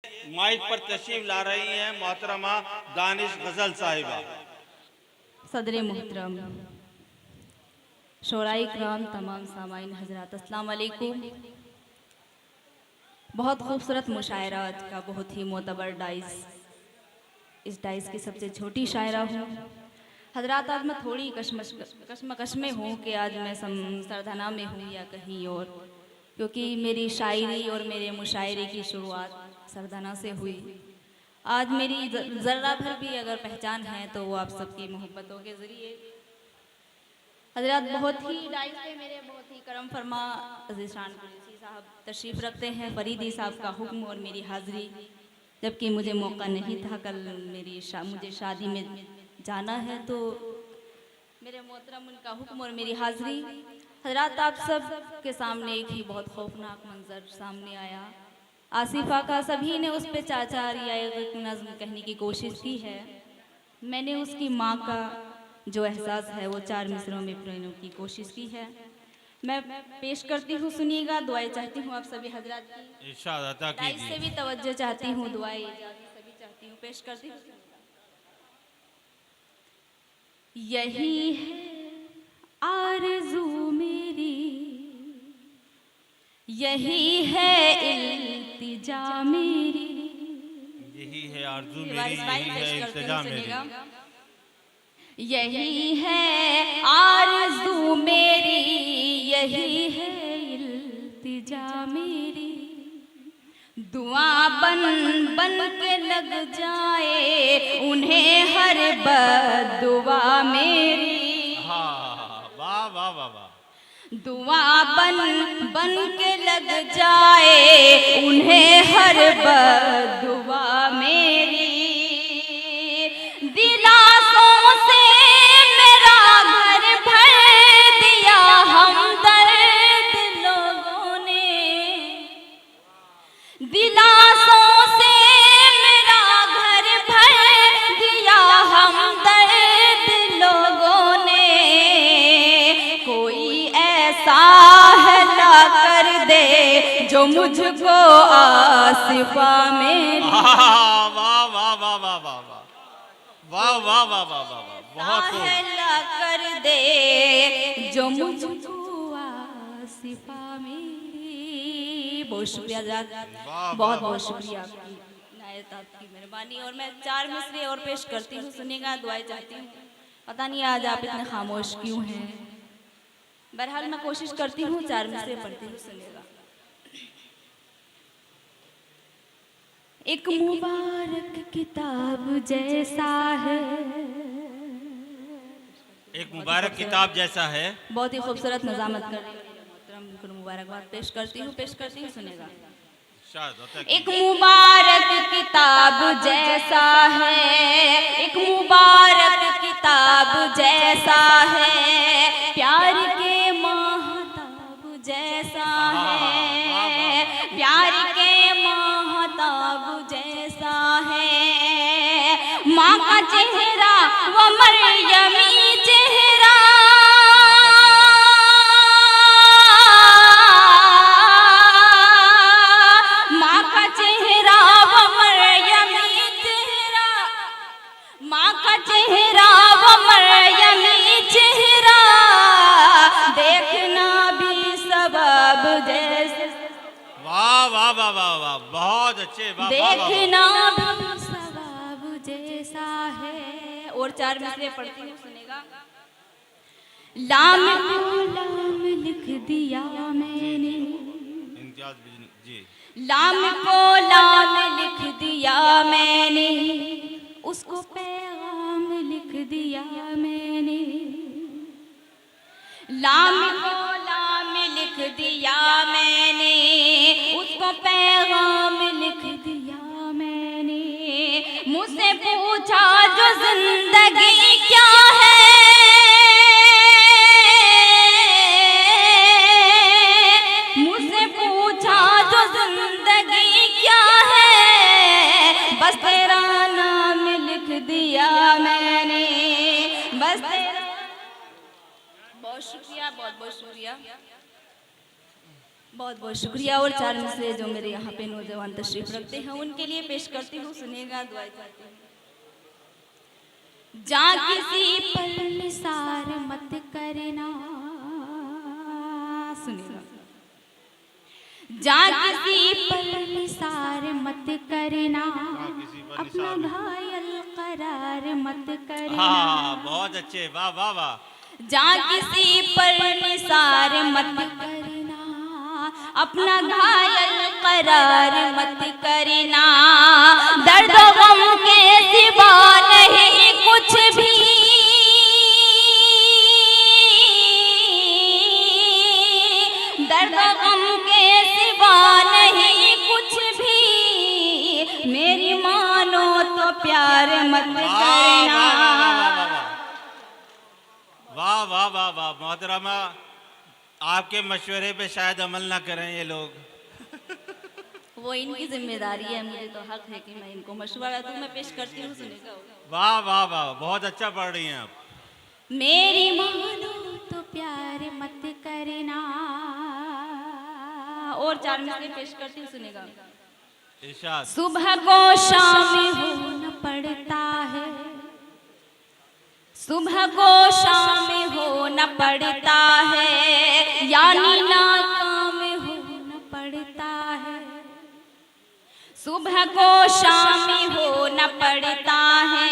Mic पर तशरीफ ला रही हैं मोहतरमा दानिश गजल साहिबा। सदर मोहतरम, शोराई कराम, तमाम सामाइन हजरात, अस्सलाम वालेकुम। बहुत खूबसूरत मुशायरा आज का, बहुत ही मोतबर डाइस, इस डाइस की सबसे छोटी शायरा हूँ। हजरात, आज मैं थोड़ी कश्मकश में हूँ कि आज मैं सरधना में हूँ या कहीं और, क्योंकि मेरी शायरी और मेरे मुशायरे की शुरुआत सरधना से हुई। आज मेरी ज़र्रा भर भी अगर पहचान है तो वो आप सबकी मोहब्बतों के ज़रिए। हजरात, बहुत ही डाइस पे मेरे बहुत ही करम फरमा अज़ीज़ान कुरैशी साहब तशरीफ़ रखते हैं। फरीदी साहब का हुक्म और मेरी हाज़िरी, जबकि मुझे मौका नहीं था, कल मुझे शादी में जाना है, तो मेरे मोहतरम उनका हुक्म और मेरी हाज़िरी। हजरात, आप सब के सामने एक ही बहुत खौफनाक मंजर सामने आया। आसिफा का सभी ने उस पर चाचार या एक नज़्म कहने की कोशिश की है। मैंने उसकी माँ का जो एहसास है वो 4 मिसरों में प्रेरणा की कोशिश की है। मैं पेश करती हूँ, सुनिएगा। दुआएं चाहती हूँ आप सभी हजरात की, इरशाद अता डाइस से कीजिए। भी तवज्जो चाहती हूँ, दुआएं सभी चाहती हूँ, पेश करती हूँ। यही है आरज़ू मेरी, यही है इल्तिजा मेरी। यही है आरजू मेरी, रिवाइज यही पेश है करती इल्तिजा हूँ, मेरी। सुनिएगा। यही है आरज़ू मेरी, यही है इल्तिजा मेरी। दुआ बन बन के लग जाए उन्हें हर बद्दुआ मेरी। हाँ, वाह वाह वाह वाह। दुआ बन बन के लग जाए उन्हें हर बद्दुआ मेरी। दिलासों से मेरा घर भर दिया हमदर्द लोगों ने। दिलासों से मेरा घर भर दिया हमदर्द लोगों ने। कोई ऐसा है ला कर दे जो मुझको आसिफा में। वाह वाह वाह वाह वाह वाह वाह वाह वाह वाह वाह वाह, बहुत खूब। है ला कर दे जो मुझको आसिफा मेरी। बहुत शुक्रिया हज़रात, वाह बहुत वाह बहुत शुक्रिया आपकी इनायत, आपकी मेहरबानी। और मैं 4 मिसरे और पेश करती हूँ, सुनिएगा। दुआएं चाहती हूँ। पता नहीं आज आप इतने खामोश क्यों हैं। बहरहाल मैं कोशिश करती हूँ, 4 मिसरे पढ़ती हूँ, सुनिएगा। एक मुबारक किताब जैसा है, एक मुबारक किताब जैसा है। बहुत ही खूबसूरत नज़ामत कर रही है मोहतरम, उनको मुबारकबाद पेश करती हूँ, सुनेगा। इरशाद अता एक कीजिए। मुबारक किताब जैसा है, एक मुबारक किताब जैसा है, प्यार के महताब जैसा है, प्यार के महताब जैसा है। माँ का चेहरा वो मरियमी चेहरा, माँ का चेहरा वो मरियमी चेहरा, माँ का चेहरा वो मरियमी चेहरा। देखना भी सबब जैसे, वाह वाह वाह वाह वाह, बहुत अच्छे। वाह वाह वाह वाह। देखना भी सबब जैसा है। और 4 मिसरे पढ़ती हूँ, सुनेगा। लाम को लाम लिख दिया मैंने, इम्तियाज जी। लाम को लाम लिख दिया मैंने, उसको पैगाम लिख दिया मैंने। लाम को लाम लिख दिया मैंने, उसको पैगाम लिख दिया मैंने। मुझसे पूछा जो जिंदगी क्या है, मुझसे पूछा जो जिंदगी क्या है। बस तेरा नाम लिख दिया मैंने, बस तेरा। बहुत शुक्रिया, बहुत बहुत शुक्रिया। बहुत बहुत शुक्रिया। और चार मिसरे जो मेरे यहाँ पे नौजवान तशरीफ रखते हैं उनके लिए पेश करती हूँ, सुनिएगा, दुआएं चाहती हूँ। जा किसी पर निसार मत करना, सुनिएगा। जा किसी पर निसार मत करना, अपना घायल करार मत करना। हाँ, बहुत अच्छे, वाह वाह वाह। जा किसी पर निसार मत करना, अपना घायल करार मत करना। दर्द गम के सिवा नहीं कुछ भी, दर्द गम के सिवा नहीं कुछ भी। मेरी मानो तो प्यार मत करना। वाह वाह वाह वाह। मोहतरमा, आपके मशवरे पे शायद अमल ना करें ये लोग। वो इनकी जिम्मेदारी है, मुझे तो हक है कि मैं इनको मशवरा दूं। मैं पेश करती हूँ, सुनेगा। वाह वाह वाह, बहुत अच्छा पढ़ रही हैं आप। मेरी मानो तो प्यार मत करना। और चार मिसरे पेश करती हूँ, सुनेगा। इरशाद। सुबह को शाम होना पड़ता है, सुबह को शाम होना पड़ता है, यानी नाकाम होना पड़ता है। सुबह को शाम होना पड़ता है,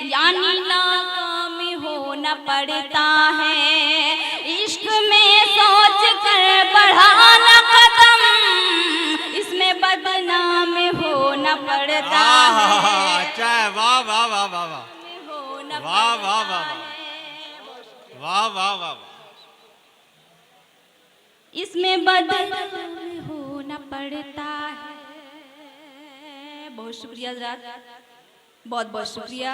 यानी नाकाम होना पड़ता है। इश्क में सोच कर बढ़ाना कदम, इसमें बदनाम होना पड़ता है। अच्छा है, वाह वाह वाह वाह वाह वाह वाह वाह वाह वाह वाह। इसमें बदनाम होना पड़ता है। बहुत शुक्रिया हज़रात, बहुत बहुत शुक्रिया।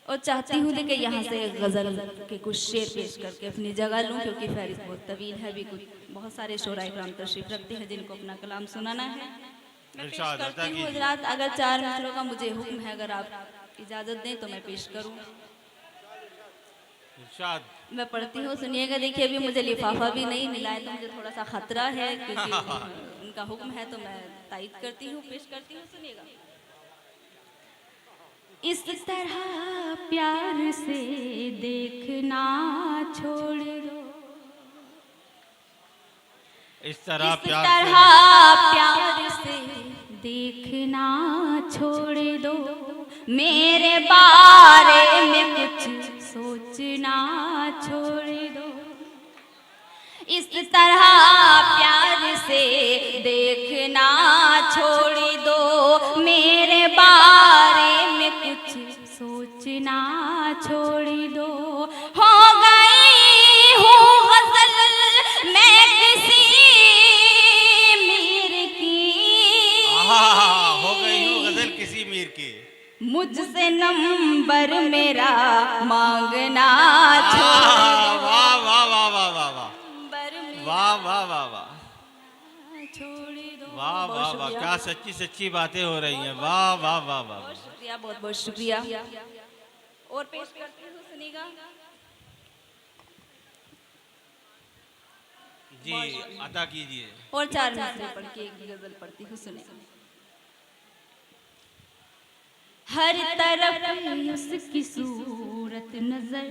और चाहती हूँ कि यहाँ से गज़ल के कुछ शेर पेश करके अपनी जगह लूँ, क्योंकि फहरिस्त बहुत तवील है। भी कुछ बहुत सारे शोरा इकराम तशरीफ रखते हैं जिनको अपना कलाम सुनाना है। मैं पेश करती हूँ हज़रात। अगर चार मिसरों का मुझे हुक्म है, अगर आप इजाज़त दें तो मैं पेश करूँ। मैं पढ़ती हूँ, सुनिएगा। देखिए, अभी मुझे लिफाफा भी नहीं मिला है तो मुझे थोड़ा सा खतरा है, क्योंकि उनका हुक्म है तो मैं तायद करती हूँ, पेश करती हूँ, सुनिएगा। इस तरह प्यार से देखना छोड़ दो, इस तरह प्यार से देखना छोड़ दो, मेरे बारे में कुछ सोचना छोड़ दो। इस तरह प्यार से देखना छोड़ दो, मेरे बारे में कुछ सोचना छोड़ दो। हो गई हूँ गज़ल मैं किसी मीर की, हो गई हूँ गज़ल किसी मीर की। मुझसे नंबर मेरा मांगना छोड़ दो। वाह वाह वाह वाह वाह वाह वाह वाह वाह वाह वाह वाह वाह। क्या सच्ची सच्ची बातें हो रही हैं। वाह वाह वाह वाह। बहुत शुक्रिया, बहुत बहुत शुक्रिया। और पेश करती हूँ, सुनिएगा। जी, अदा कीजिए। और चार मिसरे पढ़ के एक गजल पढ़ती हूँ, सुनिएगा। हर तरफ उसकी सूरत नजर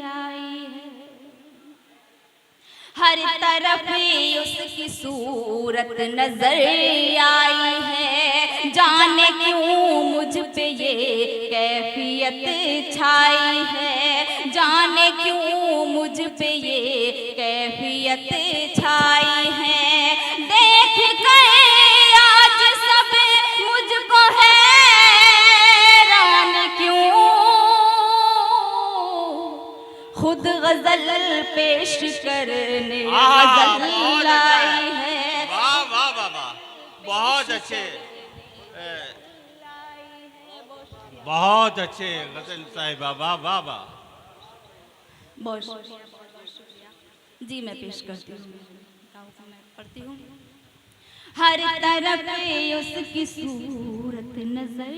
आई है, हर तरफ उसकी सूरत नजर आई है। जाने क्यों मुझ पे ये कैफियत छाई है, जाने क्यों मुझ पे ये कैफियत छाई है। देख कर आज सब मुझको हैरान क्यों, खुद गजल पेश करने गजल लाई है। वाह वाह वाह वाह, बहुत अच्छे, बहुत अच्छे गजल साहिबा, वाह वाह वाह। बहुत शुक्रिया जी। मैं पेश करती हूँ, मैं पढ़ती हूँ। हर तरफ उसकी सूरत नजर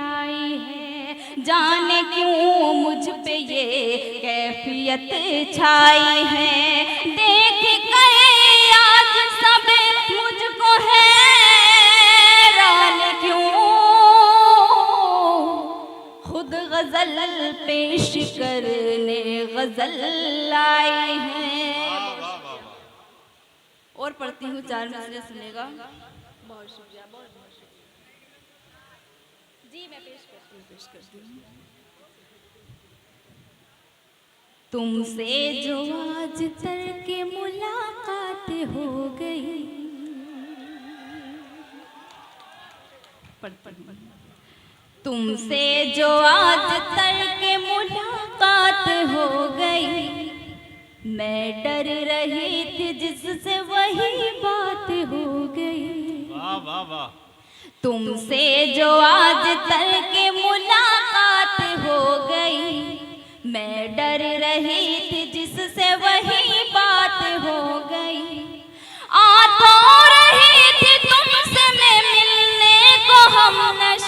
आई है, जाने क्यों मुझ पे ये कैफियत छाई है। देख कर आज करने गजल लाई है। वाह वाह वाह वाह। और पढ़ती हूँ, 4 मिसरे सुनेगा। बहुत शुक्रिया, बहुत बहुत शुक्रिया जी। मैं पेश करती हूँ। तुमसे जो आज तक मुलाकात हो गई, तुमसे जो आज तक मुलाकात हो गई, मैं डर रही थी जिससे वही बात हो गई। वाह वाह वाह। तुमसे जो आज तक मुलाकात हो गई, मैं डर रही थी जिससे वही बात हो गई। आ तो रही थी तुमसे मैं मिलने को हमनश,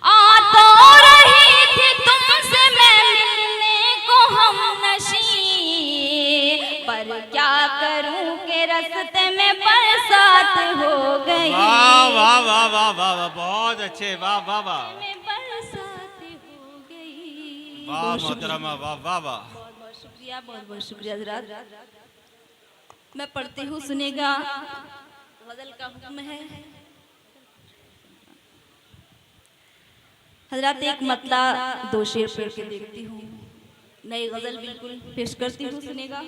आ तो रही थी तुमसे मैं मिलने को हमनशी, पर क्या करूं के रास्ते में बरसात हो गई। वाह वाह वाह वाह वाह वाह, बहुत अच्छे, वाह वाह वाह। बरसात हो गई। वाह मोहतरमा, वाह वाह वाह। बहुत बहुत शुक्रिया, बहुत बहुत शुक्रिया हज़रात। मैं पढ़ती हूँ, सुनेगा। गजल का हुक्म है हजरत, एक मतला 2 शेर पढ़ के देखती हूँ। नई गजल बिल्कुल पेश करती हूँ, सुनेगा।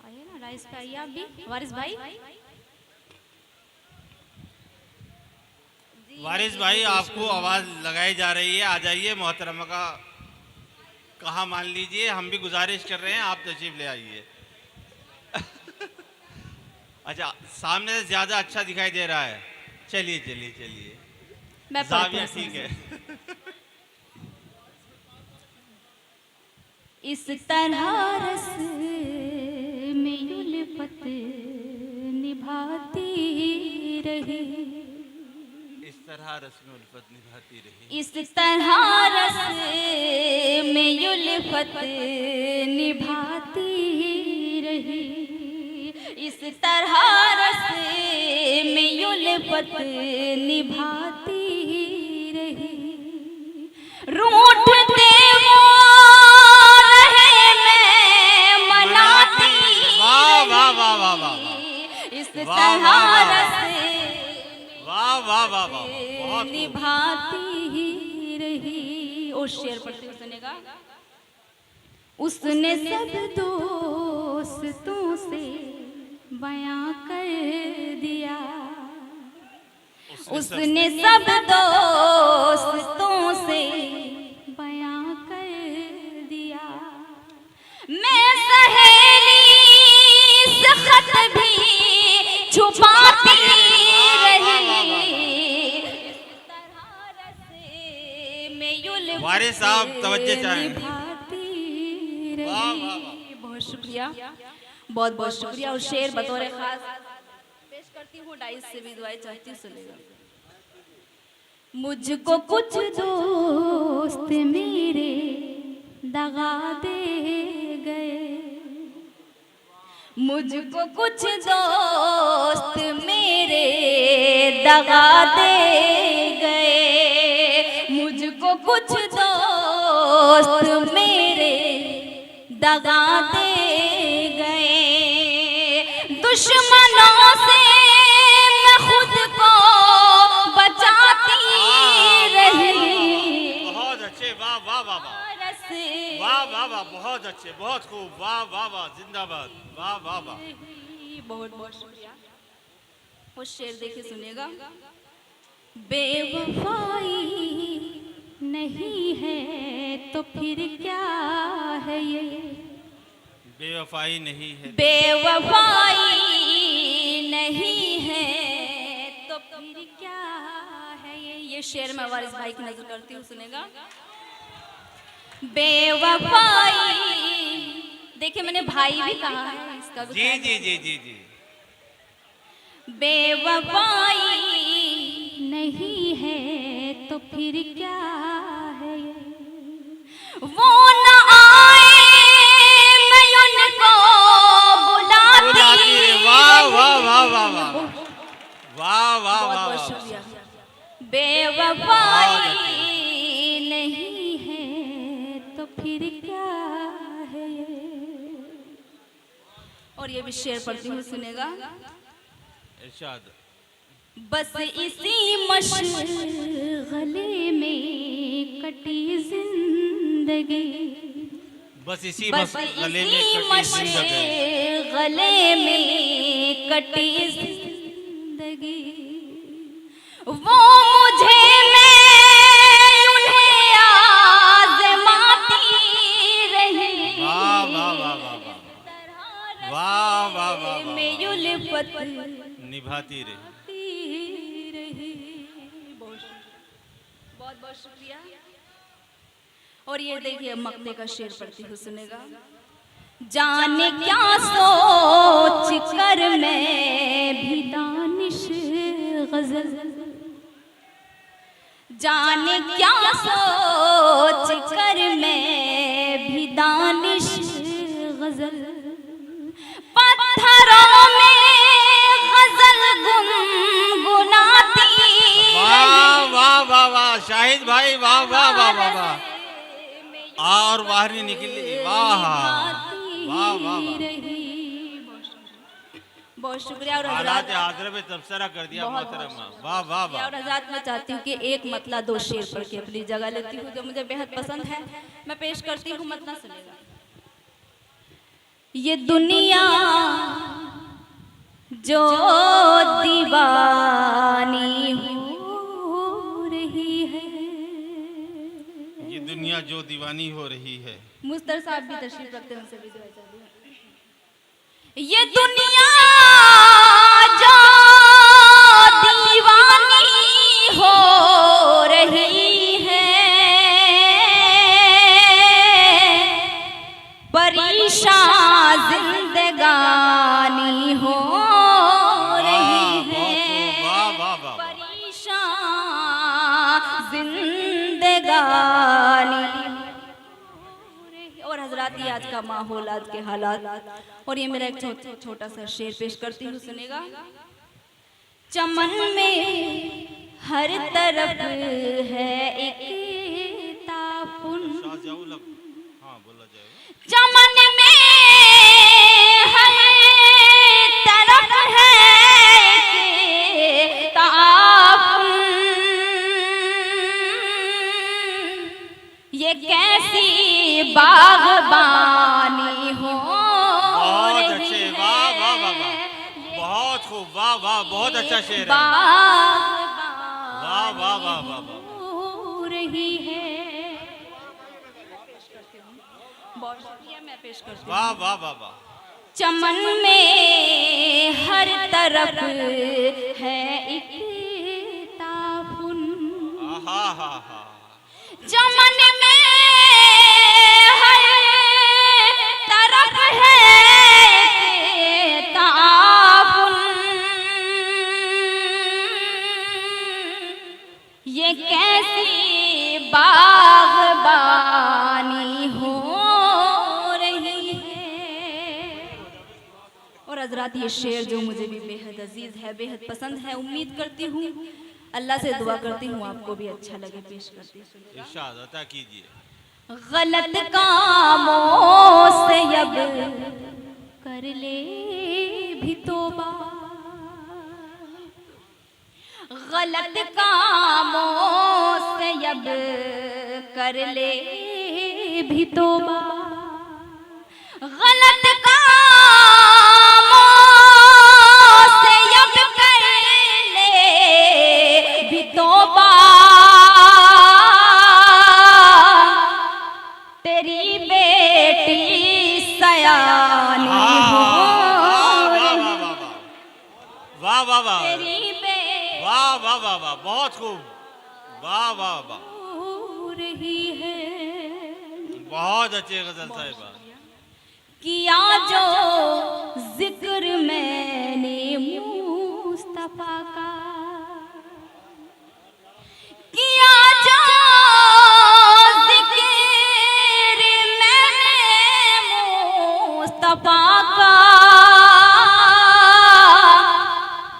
आइए ना, राइस पे आइए आप भी, वारिस भाई। वारिस भाई, आपको आवाज लगाई जा रही है, आ जाइए। मोहतरमा का कहा मान लीजिए, हम भी गुजारिश कर रहे हैं, आप तशरीफ ले आइए। अच्छा, सामने से ज्यादा अच्छा दिखाई दे रहा है। चलिए चलिए चलिए, मैं जाविया ठीक है। इस तरह रस में उल्फत निभाती रही, इस तरह रस्म उल्फत निभाती रही, इस तरह रस में उल्फत निभाती रही, इस तरह रस में उल्फत निभाती रही। रूठते वो रहे मैं मनाती वाह वाह वाह वाह वाह, इस वाह, तरह वाह, वाह। रस वाह वाह वाह वाह, बहुत खूब। निभाती ही रही। और शेर पढ़ते हुए सुनेगा। उसने सब दोस्तों से बयां कर दिया, उसने सब दोस्तों से बयां कर दिया। मैं सहेली से खत भी छुपाती रही, वारिस साहब तवज्जो चाहें। वाह वाह वाह, बहुत शुक्रिया, बहुत बहुत शुक्रिया। और शेर बतौर खास पेश करती हूँ, डाइस से भी दुआएं चाहती हूँ, सुनेगा। मुझको कुछ दोस्त मेरे दगा दे गए, मुझको कुछ दोस्त मेरे दगा दे गए, मुझको कुछ दोस्त मेरे दगा दे गए। दुश्मनों से मैं खुद को बचाती रही। बहुत अच्छे, वाह वाह वाह वाह, वाह वाह वाह, बहुत अच्छे, बहुत खूब, वाह वाह वाह, जिंदाबाद, वाह वाह वाह। बहुत बहुत शुक्रिया। वो शेर देखिए, सुनेगा। बेवफाई नहीं है तो फिर क्या है ये, बेवफाई नहीं है, बेवफाई नहीं है तो फिर क्या है ये शेर मैं वारिस भाई की नजर करती हूँ, सुनेगा। बेवफाई, देखिए मैंने भाई भी कहा है, इसका भी जी जी जी जी जी। बेवफाई नहीं है तो फिर क्या है ये, वो न आए मैं उनको बुलाती। वाह वाह वाह वाह वाह, वाह वाह बहुत वाह बहुत वाह, शुक्रिया। बेवफाई नहीं है तो फिर क्या है ये। और ये भी शेर पढ़ती हूँ, सुनेगा। इरशाद। बस इसी मशगले में कटी जिंदगी, बस इसी बस गले में इसी कटी जिंदगी, मशगले में कटी जिंदगी। वो मुझे मैं उन्हें आज़माती रही। वाह वाह वाह वाह वाह वाह वाह वाह वाह। मैं उल्फत निभाती रही। बहुत बहुत शुक्रिया। और ये देखिए मक्ते का शेर पढ़ती हूँ, सुनेगा। जाने क्या सोच कर मैं भी दानिश गजल, जाने क्या सोच कर मैं भी दानिश गजल, पत्थरों में गजल गुनगुनाती। वाह वाह वाह वाह शाहिद भाई, वाह वाह वाह वाह वाह। और बाहर नहीं निकली। वाह वाह वाह। बहुत शुक्रिया। और हालात हाजरा में तबसरा कर दिया मोहतरमा। वाह वाह वाह। और आजाद मैं चाहती हूँ कि एक मतला दो शेर पढ़ के अपनी जगह लेती हूँ, जो मुझे बेहद पसंद है। मैं पेश करती हूँ, मतला सुनेगा। ये दुनिया जो दीवानी हो रही है, ये दुनिया जो दीवानी हो रही है। मुस्तर साहब भी तशरीफ रखते हैं, उनसे भी दुआ चाहती हूँ। ये दुनिया जो दीवानी हो रही है, परेशान जिंदगानी हो रही है, परेशान जिंदगानी। और हजरात, ये आज का माहौल, आज के हालात। और ये मेरा एक छोटा सा शेर पेश करती हूँ, सुनेगा। चमन में हर तरफ है एक तापुन, चमन में हर तरफ है एक तापुन, ये कैसी बागबानी हो। बहुत अच्छे, वाह वाह वाह वाह, बहुत खूब, वाह वाह, बहुत अच्छा शेर है। वाह वाह वाह वाह वाह रही है। बहुत शुक्रिया, मैं पेश करती हूँ। वाह वाह वाह वाह। चमन में हर तरफ है एक तापुन, हा हा हा। चमन में हर तरफ है एक तापुन, ये कैसी बागबानी हो रही है। और हजरात, ये शेर जो मुझे भी बेहद अजीज है, बेहद पसंद है, उम्मीद करती हूँ, अल्लाह से दुआ करती हूँ आपको भी अच्छा लगे। पेश करती हूँ। इरशाद अता कीजिए। गलत कामों से अब कर ले भी तौबा, गलत कामों से अब कर ले भी तौबा, गलत कामों से अब कर ले भी तौबा, तेरी बेटी सयानी हो वाह वाह वाह, तेरी वाह वाह वाह वाह, बहुत खूब, वाह वाह वाह, रही है। बहुत अच्छे गजल साहिबा। किया जो जिक्र मैंने मुस्तफा का, किया जो जिक्र मैंने मुस्तफा का,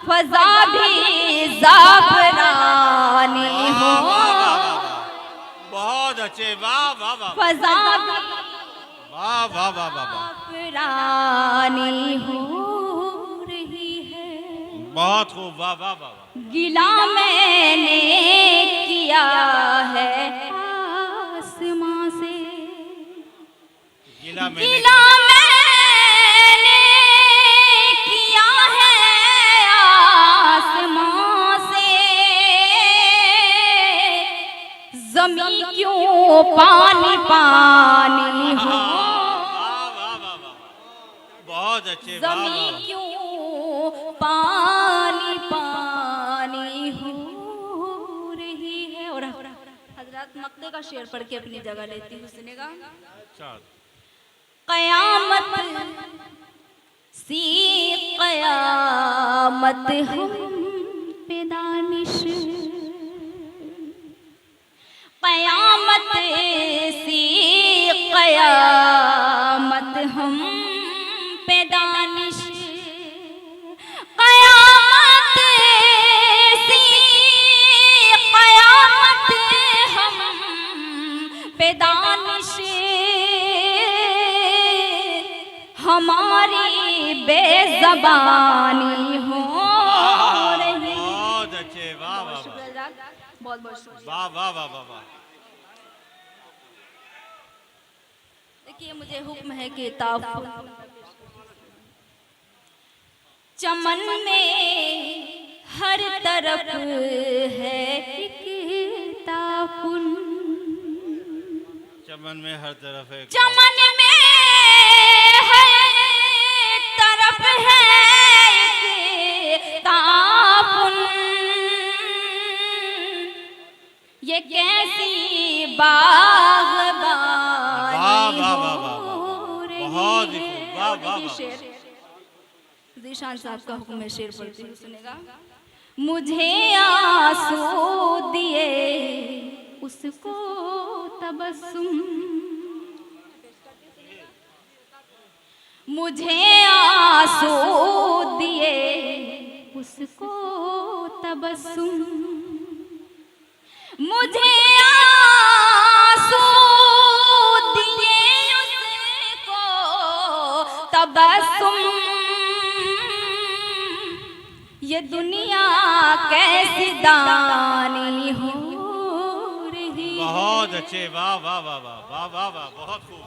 फजा भी ज़ाफ़रानी अच्छे, वाह वाह वाह फजा वाह वाह वाह वाह वाह, पुरानी हो रही है। बहुत खूब, वाह वाह वाह वाह, गिला मैंने किया है आसमां से, गिला मैंने गिला मैंने किया है आसमां से। ज़मीं क्यों पानी पानी हो, वाह वाह वाह वाह, बहुत अच्छे, वाह वाह ज़मीं वाह। क्यों पानी पानी हो रही है। और हजरत मक्ते का शेर पढ़ के अपनी जगह लेती हूँ, सुनेगा। अच्छा, कयामत सी कयामत हम पे दानिश, कयामत सी कयामत हम पे दानिश, कयामत सी कयामत हम पे दानिश, हमारी बेज़बानी हो रही। बहुत अच्छे, वाह वाह वाह, बहुत बहुत शुक्रिया। वाह वाह वाह वाह वाह, देखिए मुझे हुक्म है कि ताफुल चमन में हर तरफ है एक ताफुल, चमन में हर तरफ है, चमन में हर तरफ है एक ताफुल, ये कैसी बाग़बानी वाह वाह वाह वाह हो वाह, रही बहुत ही है। खूब, वाह और वाह देखिए वाह, शेर, ज़ीशान साहब का हुक्म है, शेर पढ़ती हूँ, सुनेगा। मुझे आंसू दिए उसको तबस्सुम, मुझे आंसू दिए उसको तबस्सुम, मुझे आंसू दिए उसको तबस्सुम, ये दुनिया कैसी दानी हो रही है। बहुत अच्छे, वाह वाह वाह वाह वाह वाह वाह, बहुत खूब।